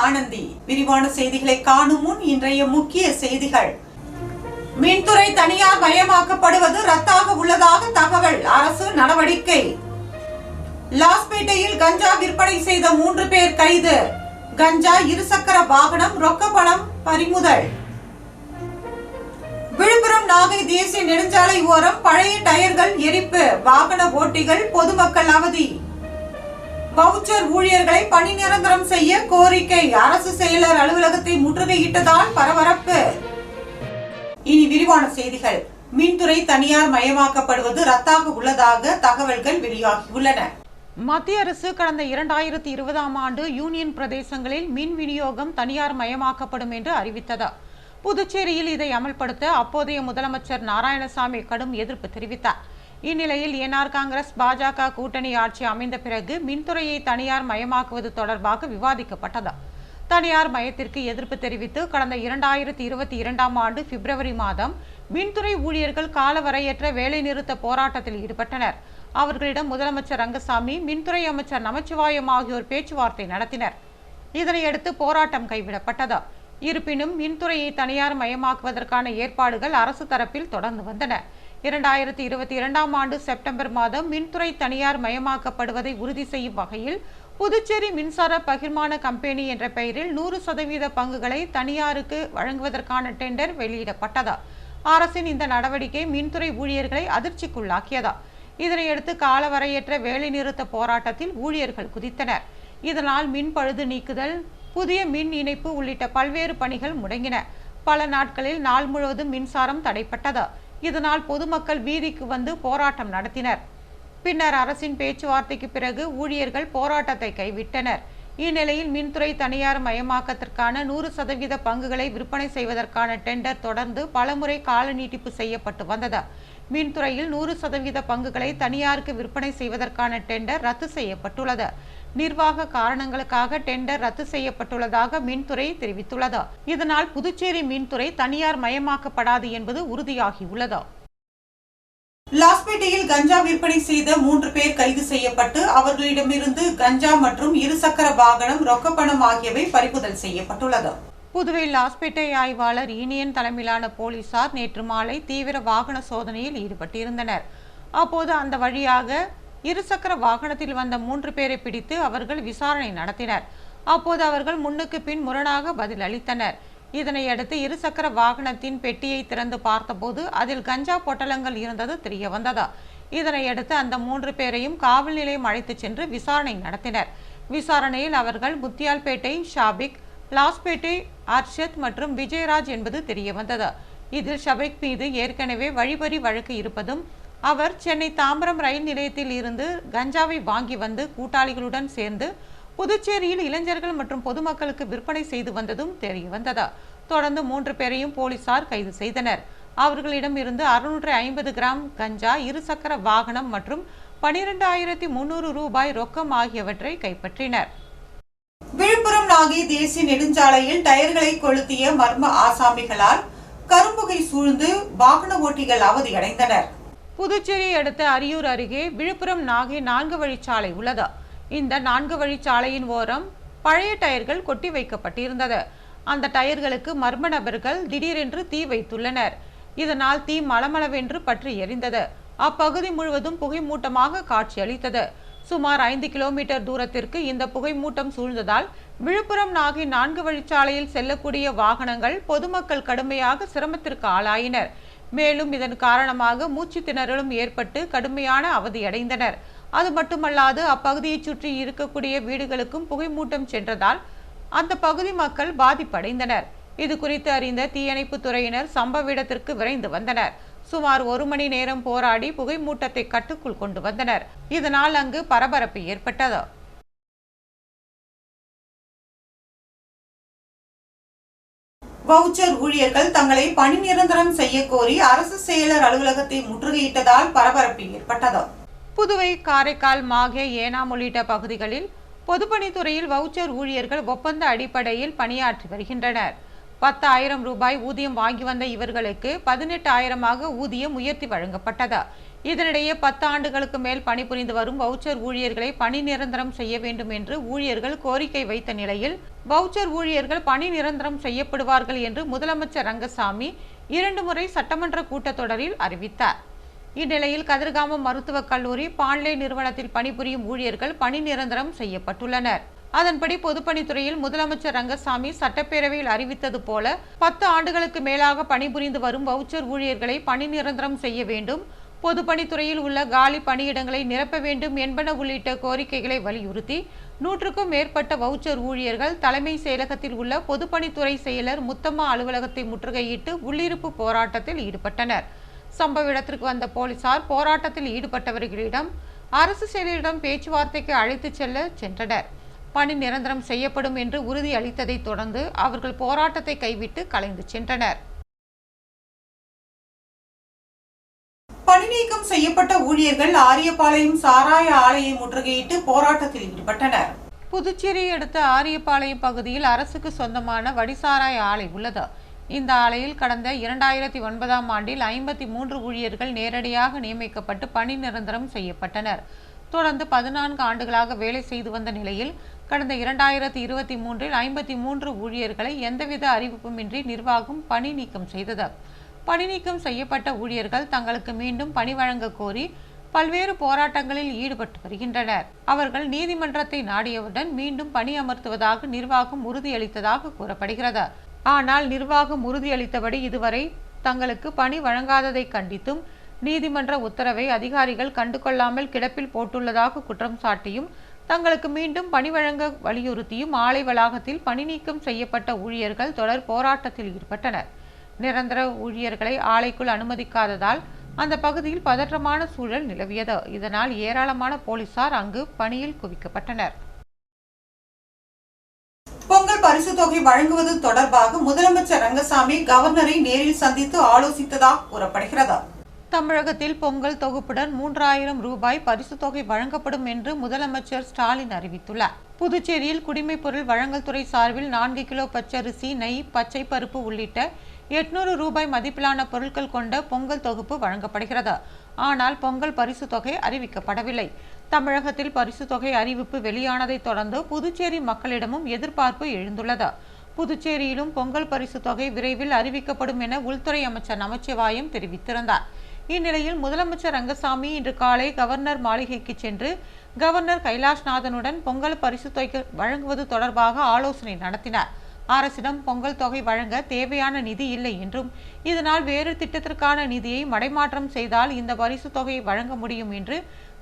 ஆனந்தி. விரிவான செய்திகளை காணும் முன் இன்றைய முக்கிய செய்திகள். மின்துறை தனியார் மயமாக்கப்படுவது ரத்தாக உள்ளதாக தகவல், அரசு நடவடிக்கை. லாஸ்பேட்டையில் கஞ்சா விற்பனை செய்த 3 பேர் கைது. கஞ்சா, இருசக்கர வாகனம், ரொக்க பணம் பறிமுதல். விழுப்புரம் நாகை தேசிய நெடுஞ்சாலை ஓரம் பழைய டயர்கள் எரிப்பு, வாகன ஓட்டிகள் பொதுமக்கள் அவதி. வவுச்சர் ஊழியர்களை பணி நிரந்தரம் செய்ய கோரிக்கை, அரசு செயலர் அலுவலகத்தை முற்றுகையிட்டதால் பரபரப்பு. இனி விரிவான செய்திகள். மின்துறை தனியார் மயமாக்கப்படுவது ரத்தாக உள்ளதாக தகவல்கள் வெளியாகியுள்ளன. மத்திய அரசு கடந்த 2020ஆம் ஆண்டு யூனியன் பிரதேசங்களில் மின் விநியோகம் தனியார் மயமாக்கப்படும் என்று அறிவித்தது. புதுச்சேரியில் இதை அமல்படுத்த அப்போதைய முதலமைச்சர் நாராயணசாமி கடும் எதிர்ப்பு தெரிவித்தார். இந்நிலையில் என்ஆர் காங்கிரஸ் பாஜக கூட்டணி ஆட்சி அமைந்த பிறகு மின்துறையை தனியார் மயமாக்குவது தொடர்பாக விவாதிக்கப்பட்டது. தனியார் மயத்திற்கு எதிர்ப்பு தெரிவித்து கடந்த 2022ஆம் ஆண்டு பிப்ரவரி மாதம் மின்துறை ஊழியர்கள் காலவரையற்ற வேலைநிறுத்த போராட்டத்தில் ஈடுபட்டனர். அவர்களிடம் முதலமைச்சர் ரங்கசாமி, மின்துறை அமைச்சர் நமச்சிவாயம் ஆகியோர் பேச்சுவார்த்தை நடத்தினர். இதனையடுத்து போராட்டம் கைவிடப்பட்டது. இருப்பினும் மின்துறையை தனியார் மயமாக்குவதற்கான ஏற்பாடுகள் அரசு தரப்பில் தொடர்ந்து வந்தன. 2022ஆம் ஆண்டு செப்டம்பர் மாதம் மின்துறை தனியார் மயமாக்கப்படுவதை உறுதி செய்யும் வகையில் புதுச்சேரி மின்சார பகிர்மான கம்பெனி என்ற பெயரில் 100% பங்குகளை தனியாருக்கு வழங்குவதற்கான டெண்டர் வெளியிடப்பட்டது. அரசின் இந்த நடவடிக்கை மின்துறை ஊழியர்களை அதிர்ச்சிக்குள்ளாக்கியது. இதனையடுத்து காலவரையற்ற வேலைநிறுத்த போராட்டத்தில் ஊழியர்கள் குதித்தனர். இதனால் மின் பழுது நீக்குதல், புதிய மின் இணைப்பு உள்ளிட்ட பல்வேறு பணிகள் முடங்கின. பல நாட்களில் நாள் முழுவதும் மின்சாரம் தடைப்பட்டது. இதனால் பொதுமக்கள் வீதிக்கு வந்து போராட்டம் நடத்தினர். பின்னர் அரசின் பேச்சுவார்த்தைக்கு பிறகு ஊழியர்கள் போராட்டத்தை கைவிட்டனர். இந்நிலையில் மின்துறை தனியார் மயமாக்கத்திற்கான 100% பங்குகளை விற்பனை செய்வதற்கான டெண்டர் தொடர்ந்து பலமுறை கால நீட்டிப்பு செய்யப்பட்டு வந்தது. மின்துறையில் 100% பங்குகளை தனியாருக்கு விற்பனை செய்வதற்கான டெண்டர் ரத்து செய்யப்பட்டுள்ளது. நிர்வாக காரணங்களுக்காக டெண்டர் ரத்து செய்யப்பட்டுள்ளதாக மின்துறை தெரிவித்துள்ளது. இதனால் புதுச்சேரி மின்துறை தனியார் மயமாக்கப்படாது என்பது உறுதியாகியுள்ளது. லாஸ்பேட்டையில் கஞ்சா விற்பனை செய்த 3 பேர் கைது செய்யப்பட்டு அவர்களிடமிருந்து கஞ்சா மற்றும் இருசக்கர வாகனம், ரொக்க பணம் ஆகியவை பறிமுதல் செய்யப்பட்டுள்ளது. புதுவை லாஸ்பேட்டை ஆய்வாளர் யூனியன் தலைமையிலான போலீசார் நேற்று மாலை தீவிர வாகன சோதனையில் ஈடுபட்டிருந்தனர். அப்போது அந்த வழியாக இருசக்கர வாகனத்தில் வந்த 3 பேரை பிடித்து அவர்கள் விசாரணை நடத்தினர். அப்போது அவர்கள் முன்னுக்கு பின் முரணாக பதில் அளித்தனர். இதனையடுத்து இருசக்கர வாகனத்தின் பெட்டியை திறந்து பார்த்தபோது அதில் கஞ்சா பொட்டலங்கள் இருந்தது தெரிய வந்தது. இதனையடுத்து அந்த 3 பேரையும் காவல் நிலையம் அழைத்து சென்று விசாரணை நடத்தினர். விசாரணையில் அவர்கள் முத்தியால்பேட்டை ஷாபிக், லாஸ்பேட்டை அர்ஷத் மற்றும் விஜயராஜ் என்பது தெரிய வந்தது. இதில் ஷபிக் மீது ஏற்கனவே வழிப்பறி வழக்கு இருப்பதும், அவர் சென்னை தாம்பரம் ரயில் நிலையத்தில் இருந்து கஞ்சாவை வாங்கி வந்து கூட்டாளிகளுடன் சேர்ந்து புதுச்சேரியில் இளைஞர்கள் மற்றும் பொதுமக்களுக்கு விற்பனை செய்து வந்ததும் தெரிய வந்தது. தொடர்ந்து 3 பேரையும் போலீசார் கைது செய்தனர். அவர்களிடம் இருந்து 650 கிராம் கஞ்சா, இருசக்கர வாகனம் மற்றும் 12,300 ரூபாய் ரொக்கம் ஆகியவற்றை கைப்பற்றினர். விழுப்புரம் நாகை தேசிய நெடுஞ்சாலையில் டயர்களை கொளுத்திய மர்ம ஆசாமிகளால் கரும்புகை சூழ்ந்து வாகன ஓட்டிகள் அவதியடைந்தனர். புதுச்சேரி அடுத்த அரியூர் அருகே விழுப்புரம் நாகை 4 வழிச்சாலை உள்ளது. இந்த 4 வழிச்சாலையின் ஓரம் பழைய டயர்கள் கொட்டி வைக்கப்பட்டிருந்தது. அந்த டயர்களுக்கு மர்ம நபர்கள் திடீரென்று தீ வைத்துள்ளனர். இதனால் தீ மளமளவென்று பற்றி எரிந்தது. அப்பகுதி முழுவதும் புகை மூட்டமாக காட்சியளித்தது. சுமார் 5 கிலோமீட்டர் தூரத்திற்கு இந்த புகை மூட்டம் சூழ்ந்ததால் விழுப்புரம் நாகை 4 வழிச்சாலையில் செல்லக்கூடிய வாகனங்கள், பொதுமக்கள் கடுமையாக சிரமத்திற்கு ஆளாயினர். மேலும் இதன் காரணமாக மூச்சு திணறலும் ஏற்பட்டு கடுமையான அவதியடைந்தனர். அது மட்டுமல்லாது அப்பகுதியை சுற்றி இருக்கக்கூடிய வீடுகளுக்கும் புகை மூட்டம் சென்றதால் அந்த பகுதி மக்கள் பாதிப்படைந்தனர். இது குறித்து அறிந்த தீயணைப்பு துறையினர் சம்பவ இடத்திற்கு விரைந்து வந்தனர். சுமார் 1 மணி நேரம் போராடி புகை மூட்டத்தை கட்டுக்குள் கொண்டு வந்தனர். இதனால் அங்கு பரபரப்பு ஏற்பட்டது. வவுச்சர் ஊழியர்கள் தங்களை பணி நிரந்தரம் செய்ய கோரி அரசு செயலர் அலுவலகத்தை முற்றுகையிட்டதால் பரபரப்பு ஏற்பட்டது. புதுவை, காரைக்கால், மாகே, ஏனாம் உள்ளிட்ட பகுதிகளில் பொதுப்பணித்துறையில் வவுச்சர் ஊழியர்கள் ஒப்பந்த அடிப்படையில் பணியாற்றி வருகின்றனர். 10,000 ரூபாய் ஊதியம் வாங்கி வந்த இவர்களுக்கு 18,000ஆக ஊதியம் உயர்த்தி வழங்கப்பட்டது. இதனிடையே 10 ஆண்டுகளுக்கு மேல் பணிபுரிந்து வரும் வவுச்சர் ஊழியர்களை பணி நிரந்தரம் செய்ய வேண்டும் என்று ஊழியர்கள் கோரிக்கை வைத்த நிலையில் வவுச்சர் ஊழியர்கள் பணி நிரந்தரம் செய்யப்படுவார்கள் என்று முதலமைச்சர் ரங்கசாமி 2 முறை சட்டமன்ற கூட்டத்தொடரில் அறிவித்தார். இந்நிலையில் கதிர்காமம் மருத்துவக் கல்லூரி பான்லே நிறுவனத்தில் பணிபுரியும் ஊழியர்கள் பணி நிரந்தரம் செய்யப்பட்டுள்ளனர். அதன்படி பொதுப்பணித்துறையில் முதலமைச்சர் ரங்கசாமி சட்டப்பேரவையில் அறிவித்தது போல 10 ஆண்டுகளுக்கு மேலாக பணிபுரிந்து வரும் வவுச்சர் ஊழியர்களை பணி நிரந்தரம் செய்ய வேண்டும், பொதுப்பணித்துறையில் உள்ள காலி பணியிடங்களை நிரப்ப வேண்டும் என்பன உள்ளிட்ட கோரிக்கைகளை வலியுறுத்தி 100க்கும் மேற்பட்ட வவுச்சர் ஊழியர்கள் தலைமை செயலகத்தில் உள்ள பொதுப்பணித்துறை செயலர் முத்தம்மா அலுவலகத்தை முற்றுகையிட்டு உள்ளிருப்பு போராட்டத்தில் ஈடுபட்டனர். சம்பவ இடத்திற்கு வந்த போலீசார் போராட்டத்தில் ஈடுபட்டவர்களிடம் அரசு செயலரிடம் பேச்சுவார்த்தைக்கு அழைத்துச் சென்றனர். பணி நிரந்தரம் செய்யப்படும் என்று உறுதி அளித்ததை தொடர்ந்து அவர்கள் போராட்டத்தை கைவிட்டு கலைந்து சென்றனர். பணி நீக்கம் செய்யப்பட்ட ஊழியர்கள் ஆரியபாளையம் சாராய ஆலையை முற்றுகையிட்டு போராட்டத்தில் ஈடுபட்டனர். புதுச்சேரியை அடுத்த ஆரியபாளையம் பகுதியில் அரசுக்கு சொந்தமான வடிசாராய ஆலை உள்ளது. இந்த ஆலையில் கடந்த 2009ஆம் ஆண்டில் 53 ஊழியர்கள் நேரடியாக நியமிக்கப்பட்டு பணி நிரந்தரம் செய்யப்பட்டனர். தொடர்ந்து 14 ஆண்டுகளாக வேலை செய்து வந்த நிலையில் கடந்த 2023இல் 53 ஊழியர்களை எந்தவித அறிவிப்புமின்றி நிர்வாகம் பணி நீக்கம் செய்தது. பணி நீக்கம் செய்யப்பட்ட ஊழியர்கள் தங்களுக்கு மீண்டும் பணி வழங்க கோரி பல்வேறு போராட்டங்களில் ஈடுபட்டு வருகின்றனர். அவர்கள் நீதிமன்றத்தை நாடியவுடன் மீண்டும் பணி அமர்த்துவதாக நிர்வாகம் உறுதியளித்ததாக கூறப்படுகிறது. ஆனால் நிர்வாகம் உறுதியளித்தபடி இதுவரை தங்களுக்கு பணி வழங்காததை கண்டித்தும் நீதிமன்ற உத்தரவை அதிகாரிகள் கண்டுகொள்ளாமல் கிடப்பில் போட்டுள்ளதாக குற்றம் சாட்டியும் தங்களுக்கு மீண்டும் பணி வழங்க வலியுறுத்தியும் ஆலை வளாகத்தில் பணி நீக்கம் செய்யப்பட்ட ஊழியர்கள் தொடர் போராட்டத்தில் ஈடுபட்டனர். நிரந்தர ஊழியர்களை ஆலைக்குள் அனுமதிக்காததால் அந்த பகுதியில் பதற்றமான சூழல் நிலவியது. இதனால் ஏராளமான போலீசார் அங்கு பணியில் குவிக்கப்பட்டனர். பொங்கல் பரிசு தொகை வழங்குவது தொடர்பாக முதலமைச்சர் ரங்கசாமி கவர்னரை நேரில் சந்தித்து ஆலோசித்ததாக கூறப்படுகிறது. தமிழகத்தில் பொங்கல் தொகுப்புடன் 3000 ரூபாய் பரிசு தொகை வழங்கப்படும் என்று முதலமைச்சர் ஸ்டாலின் அறிவித்துள்ளார். புதுச்சேரியில் குடிமைப் பொருள் வழங்கல் துறை சார்பில் 4 கிலோ பச்சரிசி, நெய், பச்சை பருப்பு உள்ளிட்ட 800 ரூபாய் மதிப்பிலான பொருட்கள் கொண்ட பொங்கல் தொகுப்பு வழங்கப்படுகிறது. ஆனால் பொங்கல் பரிசு தொகை அறிவிக்கப்படவில்லை. தமிழகத்தில் பரிசு தொகை அறிவிப்பு வெளியானதை தொடர்ந்து புதுச்சேரி மக்களிடமும் எதிர்பார்ப்பு எழுந்துள்ளது. புதுச்சேரியிலும் பொங்கல் பரிசு தொகை விரைவில் அறிவிக்கப்படும் என உள்துறை அமைச்சர் நமச்சிவாயம் தெரிவித்திருந்தார். இந்நிலையில் முதலமைச்சர் ரங்கசாமி இன்று காலை கவர்னர் மாளிகைக்கு சென்று கவர்னர் கைலாஷ்நாதனுடன் பொங்கல் பரிசு தொகை வழங்குவது தொடர்பாக ஆலோசனை நடத்தினார். அரசிடம் பொங்கல் தொகை வழங்க தேவையான நிதி இல்லை என்றும் இதனால் வேறு திட்டத்திற்கான நிதியை மடைமாற்றம் செய்தால் இந்த பரிசு தொகையை வழங்க முடியும் என்று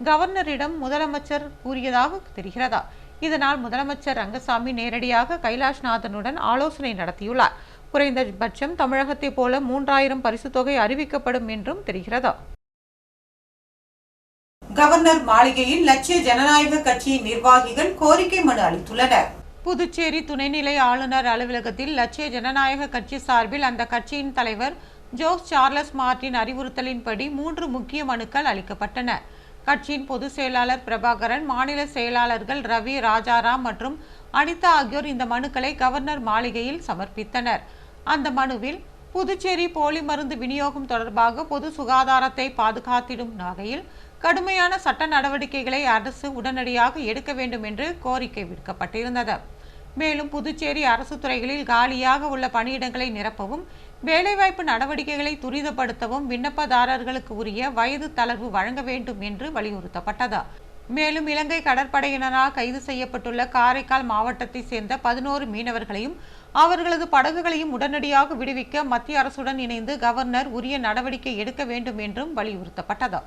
கவர்னரிடம் முதலமைச்சர் கூறியதாக தெரிகிறது. இதனால் முதலமைச்சர் ரங்கசாமி நேரடியாக கைலாஷ்நாதனுடன் ஆலோசனை நடத்தியுள்ளார். குறைந்தபட்சம் தமிழகத்தை போல 3000 பரிசு தொகை அறிவிக்கப்படும் என்றும் தெரிகிறது. கவர்னர் மாளிகையில் லட்சிய ஜனநாயக கட்சியின் நிர்வாகிகள் கோரிக்கை மனு அளித்துள்ளனர். புதுச்சேரி துணைநிலை ஆளுநர் அலுவலகத்தில் லட்சிய ஜனநாயக கட்சி சார்பில் அந்த கட்சியின் தலைவர் ஜோஸ் சார்லஸ் மார்டின் அறிவுறுத்தலின்படி 3 முக்கிய மனுக்கள் அளிக்கப்பட்டன. கட்சியின் பொதுச் செயலாளர் பிரபாகரன், மாநில செயலாளர்கள் ரவி, ராஜாராம் மற்றும் அனிதா ஆகியோர் இந்த மனுக்களை கவர்னர் மாளிகையில் சமர்ப்பித்தனர். அந்த மனுவில் புதுச்சேரி போலி மருந்து விநியோகம் தொடர்பாக பொது சுகாதாரத்தை பாதுகாத்திடும் வகையில் கடுமையான சட்ட நடவடிக்கைகளை அரசு உடனடியாக எடுக்க வேண்டும் என்று கோரிக்கை விடுக்கப்பட்டிருந்தது. மேலும் புதுச்சேரி அரசு துறைகளில் காலியாக உள்ள பணியிடங்களை நிரப்பவும், வேலைவாய்ப்பு நடவடிக்கைகளை துரிதப்படுத்தவும் விண்ணப்பதாரர்களுக்கு உரிய வயது தளர்வு வழங்க வேண்டும் என்று வலியுறுத்தப்பட்டது. மேலும் இலங்கை கடற்படையினரால் கைது செய்யப்பட்டுள்ள காரைக்கால் மாவட்டத்தை சேர்ந்த 11 மீனவர்களையும் அவர்களது படகுகளையும் உடனடியாக விடுவிக்க மத்திய அரசுடன் இணைந்து கவர்னர் உரிய நடவடிக்கை எடுக்க வேண்டும் என்றும் வலியுறுத்தப்பட்டது.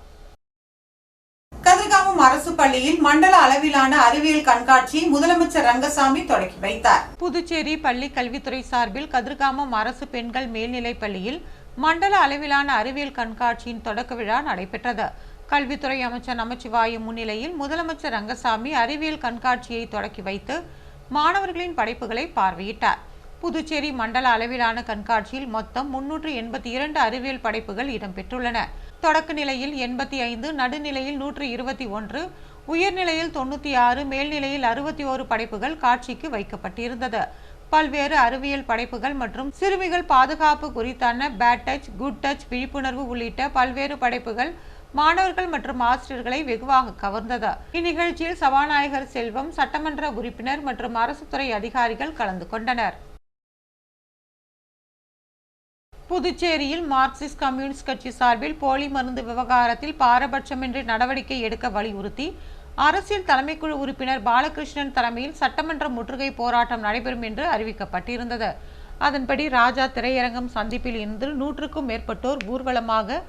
கதிர்காமம் அரசு பள்ளியில் மண்டல அளவிலான அறிவியல் கண்காட்சியை முதலமைச்சர் ரங்கசாமி தொடங்கி வைத்தார். புதுச்சேரி பள்ளி கல்வித்துறை சார்பில் கதிர்காமம் அரசு பெண்கள் மேல்நிலைப் பள்ளியில் மண்டல அளவிலான அறிவியல் கண்காட்சியின் தொடக்க விழா நடைபெற்றது. கல்வித்துறை அமைச்சர் நமச்சிவாயம் முன்னிலையில் முதலமைச்சர் ரங்கசாமி அறிவியல் கண்காட்சியை தொடக்கி வைத்து மாணவர்களின் படைப்புகளை பார்வையிட்டார். புதுச்சேரி மண்டல அளவிலான கண்காட்சியில் மொத்தம் 382 அறிவியல் படைப்புகள் இடம்பெற்றுள்ளன. தொடக்க நிலையில் 85, நடுநிலையில் 121, உயர்நிலையில் 96, மேல்நிலையில் 61 படைப்புகள் காட்சிக்கு வைக்கப்பட்டிருந்தது. பல்வேறு அறிவியல் படைப்புகள் மற்றும் சிறுமிகள் பாதுகாப்பு குறித்தான பேட் டச், குட் டச் விழிப்புணர்வு உள்ளிட்ட பல்வேறு படைப்புகள் மாணவர்கள் மற்றும் ஆசிரியர்களை வெகுவாக கவர்ந்தது. இந்நிகழ்ச்சியில் சபாநாயகர் செல்வம், சட்டமன்ற உறுப்பினர் மற்றும் அரசு துறை அதிகாரிகள் கலந்து கொண்டனர். புதுச்சேரியில் மார்க்சிஸ்ட் கம்யூனிஸ்ட் கட்சி சார்பில் போலி மருந்து விவகாரத்தில் பாரபட்சமின்றி நடவடிக்கை எடுக்க வலியுறுத்தி அரசியல் தலைமைக்குழு உறுப்பினர் பாலகிருஷ்ணன் தலைமையில் சட்டமன்ற முற்றுகை போராட்டம் நடைபெறும் என்று அறிவிக்கப்பட்டிருந்தது. அதன்படி ராஜா திரையரங்கம் சந்திப்பில் இருந்து 100க்கும் மேற்பட்டோர் ஊர்வலமாக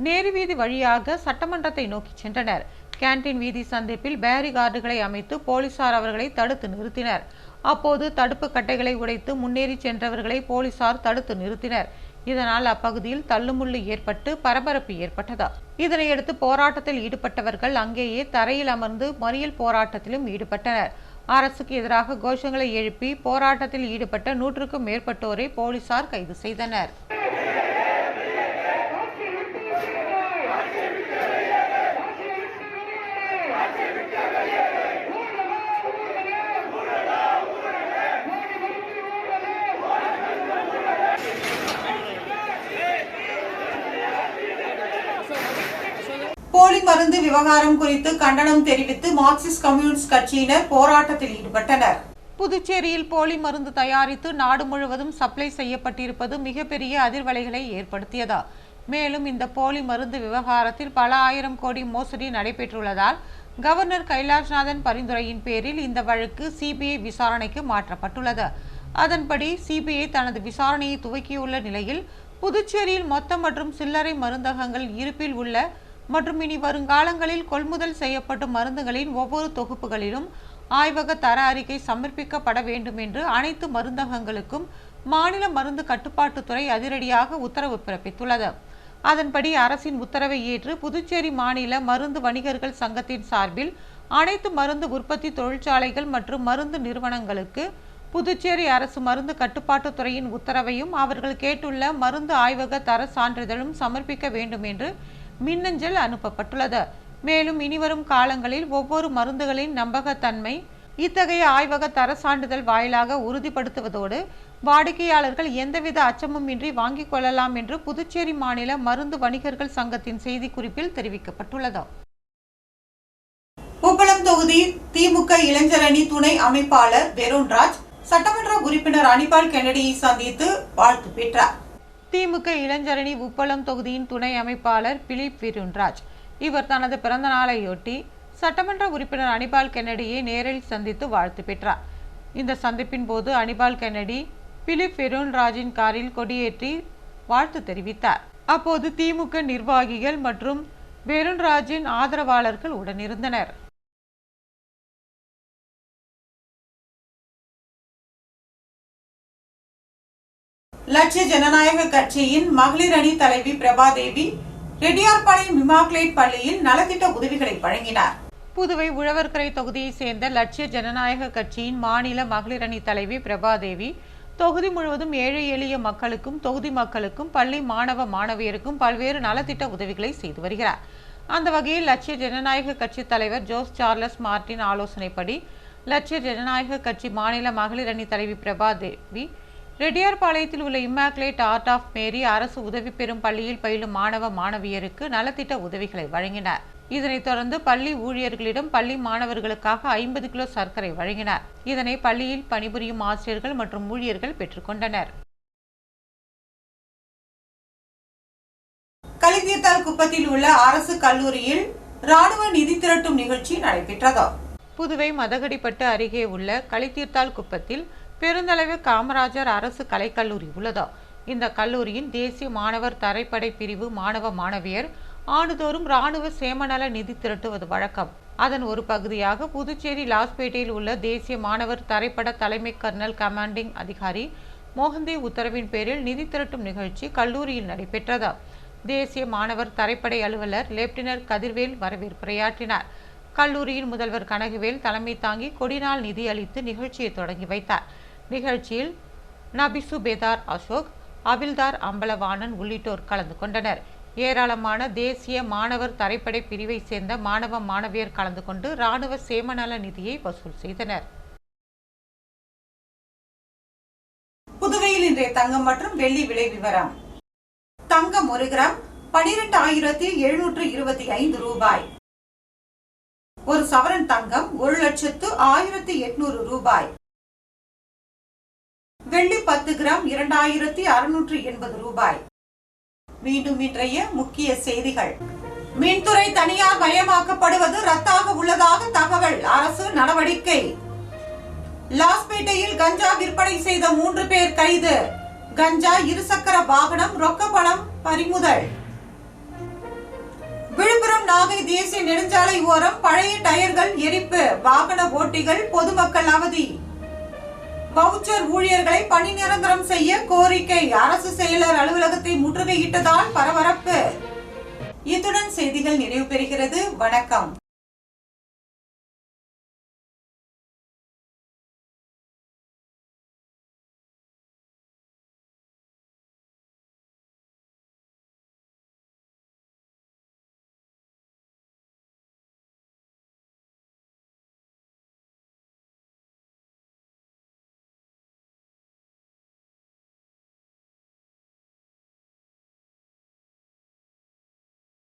நேரு வீதி வழியாக சட்டமன்றத்தை நோக்கி சென்றனர். கேண்டீன் வீதி சந்திப்பில் பேரிகார்டுகளை அமைத்து போலீசார் அவர்களை தடுத்து நிறுத்தினர். அப்போது தடுப்பு கட்டைகளை உடைத்து முன்னேறி சென்றவர்களை போலீசார் தடுத்து நிறுத்தினர். இதனால் அப்பகுதியில் தள்ளுமுள்ளு ஏற்பட்டு பரபரப்பு ஏற்பட்டது. இதனையடுத்து போராட்டத்தில் ஈடுபட்டவர்கள் அங்கேயே தரையில் அமர்ந்து மறியல் போராட்டத்திலும் ஈடுபட்டனர். அரசுக்கு எதிராக கோஷங்களை எழுப்பி போராட்டத்தில் ஈடுபட்ட 100க்கும் மேற்பட்டோரை போலீசார் கைது செய்தனர். போலி மருந்து விவகாரம் குறித்து கண்டனம் தெரிவித்து மார்க்சிஸ்ட் கம்யூனிஸ்ட் கட்சியினர் போராட்டத்தில் ஈடுபட்டனர். புதுச்சேரியில் போலி மருந்து தயாரித்து நாடு முழுவதும் சப்ளை செய்யப்பட்டிருப்பது மிகப்பெரிய அதிர்வலைகளை ஏற்படுத்தியது. மேலும் இந்த போலி மருந்து விவகாரத்தில் பல ஆயிரம் கோடி மோசடி நடைபெற்றுள்ளதால் கவர்னர் கைலாஷ்நாதன் பரிந்துரையின் பேரில் இந்த வழக்கு சிபிஐ விசாரணைக்கு மாற்றப்பட்டுள்ளது. அதன்படி சிபிஐ தனது விசாரணையை துவக்கியுள்ள நிலையில் புதுச்சேரியில் மொத்த மற்றும் சில்லறை மருந்தகங்கள் இருப்பில் உள்ள மற்றும் இனி வருங்காலங்களில் கொள்முதல் செய்யப்படும் மருந்துகளின் ஒவ்வொரு தொகுப்புகளிலும் ஆய்வக தர அறிக்கை சமர்ப்பிக்கப்பட வேண்டும் என்று அனைத்து மருந்தகங்களுக்கும் மாநில மருந்து கட்டுப்பாட்டுத்துறை அதிரடியாக உத்தரவு பிறப்பித்துள்ளது. அதன்படி அரசின் உத்தரவை ஏற்று புதுச்சேரி மாநில மருந்து வணிகர்கள் சங்கத்தின் சார்பில் அனைத்து மருந்து உற்பத்தி தொழிற்சாலைகள் மற்றும் மருந்து நிறுவனங்களுக்கு புதுச்சேரி அரசு மருந்து கட்டுப்பாட்டுத்துறையின் உத்தரவையும் அவர்கள் கேட்டுள்ள மருந்து ஆய்வக தர சான்றிதழும் சமர்ப்பிக்க வேண்டும் என்று மின்னஞ்சல் அனுப்பப்பட்டுள்ளது. மேலும் இனிவரும் காலங்களில் ஒவ்வொரு மருந்துகளின் நம்பகத்தன்மை இத்தகைய ஆய்வக தர சான்றிதழ் வாயிலாக உறுதிப்படுத்துவதோடு வாடிக்கையாளர்கள் எந்தவித அச்சமும் இன்றி வாங்கிக் கொள்ளலாம் என்று புதுச்சேரி மாநில மருந்து வணிகர்கள் சங்கத்தின் செய்திக்குறிப்பில் தெரிவிக்கப்பட்டுள்ளது. உப்பளம் தொகுதி திமுக இளைஞரணி துணை அமைப்பாளர் வெரோன்ராஜ் சட்டமன்ற உறுப்பினர் அனிபால் கென்னடியை சந்தித்து வாழ்த்து பெற்றார். திமுக இளைஞரணி உப்பளம் தொகுதியின் துணை அமைப்பாளர் பிலிப் வெரோன்ராஜ் இவர் தனது பிறந்த நாளையொட்டி சட்டமன்ற உறுப்பினர் அனிபால் கென்னடியை நேரில் சந்தித்து வாழ்த்து பெற்றார். இந்த சந்திப்பின் போது அனிபால் கென்னடி பிலிப் வெரோன்ராஜின் காரில் கொடியேற்றி வாழ்த்து தெரிவித்தார். அப்போது திமுக நிர்வாகிகள் மற்றும் வெரோன்ராஜின் ஆதரவாளர்கள் உடனிருந்தனர். லட்சிய ஜனநாயக கட்சியின் மகளிர் அணி தலைவி பிரபாதேவி ரெட்டியார்பாளையம் இமாக்லேட் பள்ளியில் நலத்திட்ட உதவிகளை வழங்கினார். புதுவை உழவர்கரை தொகுதியை சேர்ந்த லட்சிய ஜனநாயக கட்சியின் மாநில மகளிர் அணி தலைவி பிரபாதேவி தொகுதி முழுவதும் ஏழை எளிய மக்களுக்கும் தொகுதி மக்களுக்கும் பள்ளி மாணவ மாணவியருக்கும் பல்வேறு நலத்திட்ட உதவிகளை செய்து வருகிறார். அந்த வகையில் லட்சிய ஜனநாயக கட்சி தலைவர் ஜோஸ் சார்லஸ் மார்டின் ஆலோசனைப்படி லட்சிய ஜனநாயக கட்சி மாநில மகளிர் அணி தலைவி பிரபாதேவி ரெட்டியார்பாளையத்தில் உள்ள இம்மாக்குலேட் ஆர்ட் ஆஃப் மேரி அரசு உதவி பெறும் பள்ளியில் பயிலும் மாணவ மாணவியருக்கு நலத்திட்ட உதவிகளை வழங்கினார். இதனைத் தொடர்ந்து பள்ளி ஊழியர்களிடம் பள்ளி மாணவர்களுக்காக 50 கிலோ சர்க்கரை வழங்கினார். இதனை பள்ளியில் பணிபுரியும் ஆசிரியர்கள் மற்றும் ஊழியர்கள் பெற்றுக்கொண்டனர். களித்தீர்த்தால் குப்பத்தில் உள்ள அரசு கல்லூரியில் ராணுவ நிதி திரட்டும் நிகழ்ச்சி நடைபெற்றது. புதுவை மதகடிப்பட்டு அருகே உள்ள களித்தீர்த்தால் குப்பத்தில் பெருந்தலைவர் காமராஜர் அரசு கலைக்கல்லூரி உள்ளது. இந்த கல்லூரியின் தேசிய மாணவர் தரைப்படை பிரிவு மாணவ மாணவியர் ஆண்டுதோறும் ராணுவ சேமநல நிதி திரட்டுவது வழக்கம். அதன் ஒரு பகுதியாக புதுச்சேரி லாஸ்பேட்டையில் உள்ள தேசிய மாணவர் தரைப்பட தலைமை கர்னல் கமாண்டிங் அதிகாரி மோகன்தேவ் உத்தரவின் பேரில் நிதி திரட்டும் நிகழ்ச்சி கல்லூரியில் நடைபெற்றது. தேசிய மாணவர் தரைப்படை அலுவலர் லெப்டினன்ட் கதிர்வேல் வரவேற்புரையாற்றினார். கல்லூரியின் முதல்வர் கனகவேல் தலைமை தாங்கி கொடிநாள் நிதி அளித்து நிகழ்ச்சியை தொடங்கி வைத்தார். நிகழ்ச்சியில் நபிசு பேதார் அசோக், அவில்தார் அம்பலவாணன் உள்ளிட்டோர் கலந்து கொண்டனர். ஏராளமான தேசிய மாணவர் தரைப்படை பிரிவை சேர்ந்த மாணவ மாணவியர் கலந்து கொண்டு ராணுவ சேமநல நிதியை வசூல் செய்தனர். புதுவையில் இன்றைய தங்கம் மற்றும் வெள்ளி விலை விவரம். தங்கம் 1 கிராம் 12,725 ரூபாய். ஒரு சவரன் தங்கம் 1,01,800 ரூபாய். வெள்ளி 10 கிராம் 2,680 ரூபாய். மீண்டும் இன்றைய முக்கிய செய்திகள். மின்துறை தனியார் மயமாக்கப்படுவது ரத்தாக உள்ளதாக தகவல், அரசு நடவடிக்கை. லாஸ்பேட்டையில் கஞ்சா விற்பனை செய்த 3 பேர் கைது. கஞ்சா, இருசக்கர வாகனம், ரொக்க பணம் பறிமுதல். விழுப்புரம் நாகை தேசிய நெடுஞ்சாலை ஓரம் பழைய டயர்கள் எரிப்பு, வாகன ஓட்டிகள் பொதுமக்கள் அவதி. வவுச்சர் ஊழியர்களை பணி நிரந்தரம் செய்ய கோரிக்கை, அரசு செயலர் அலுவலகத்தை முற்றுகையிட்டதால் பரபரப்பு. இத்துடன் செய்திகள் நிறைவு பெறுகிறது. வணக்கம்.